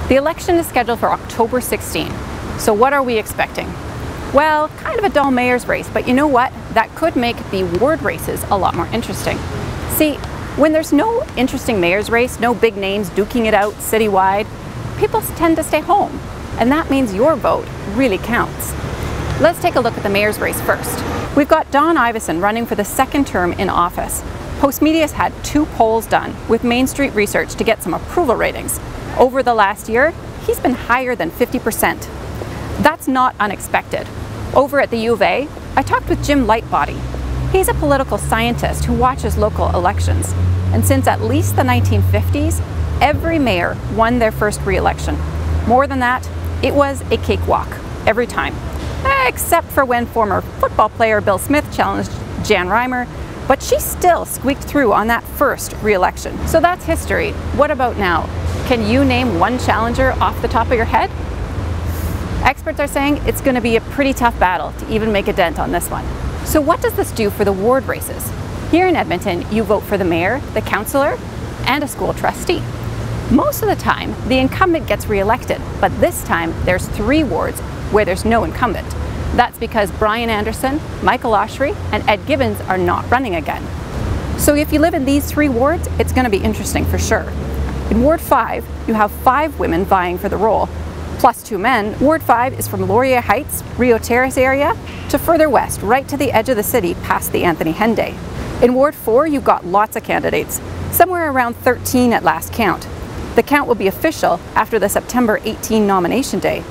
The election is scheduled for October 16. So what are we expecting? Well, kind of a dull mayor's race, but you know what? That could make the ward races a lot more interesting. See, when there's no interesting mayor's race, no big names duking it out citywide, people tend to stay home. And that means your vote really counts. Let's take a look at the mayor's race first. We've got Don Iveson running for the second term in office. Postmedia's had 2 polls done with Main Street Research to get some approval ratings. Over the last year, he's been higher than 50%. That's not unexpected. Over at the U of A, I talked with Jim Lightbody. He's a political scientist who watches local elections. And since at least the 1950s, every mayor won their first re-election. More than that, it was a cakewalk every time. Except for when former football player Bill Smith challenged Jan Reimer, but she still squeaked through on that first re-election. So that's history. What about now? Can you name one challenger off the top of your head? Experts are saying it's going to be a pretty tough battle to even make a dent on this one. So what does this do for the ward races? Here in Edmonton, you vote for the mayor, the councillor, and a school trustee. Most of the time, the incumbent gets re-elected, but this time there's 3 wards where there's no incumbent. That's because Brian Anderson, Michael Oshry, and Ed Gibbons are not running again. So if you live in these 3 wards, it's going to be interesting for sure. In Ward 5, you have 5 women vying for the role, plus 2 men. Ward 5 is from Laurier Heights, Rio Terrace area, to further west, right to the edge of the city past the Anthony Henday. In Ward 4, you've got lots of candidates, somewhere around 13 at last count. The count will be official after the September 18 nomination day.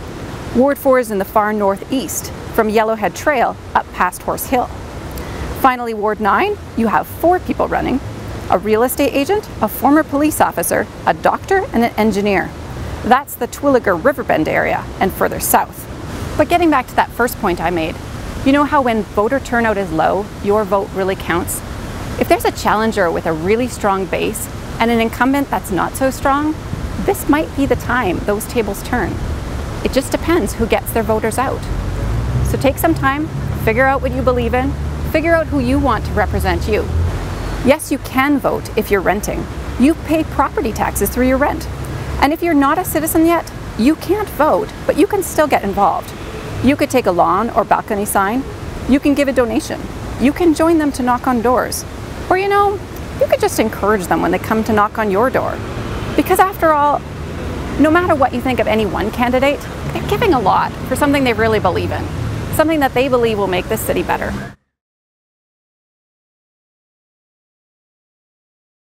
Ward 4 is in the far northeast, from Yellowhead Trail up past Horse Hill. Finally, Ward 9, you have 4 people running: a real estate agent, a former police officer, a doctor, and an engineer. That's the Twilliger Riverbend area and further south. But getting back to that first point I made, you know how when voter turnout is low, your vote really counts? If there's a challenger with a really strong base and an incumbent that's not so strong, this might be the time those tables turn. It just depends who gets their voters out. So take some time, figure out what you believe in, figure out who you want to represent you. Yes, you can vote if you're renting. You pay property taxes through your rent. And if you're not a citizen yet, you can't vote, but you can still get involved. You could take a lawn or balcony sign. You can give a donation. You can join them to knock on doors. Or you could just encourage them when they come to knock on your door. Because after all, no matter what you think of any one candidate, they're giving a lot for something they really believe in. Something that they believe will make this city better.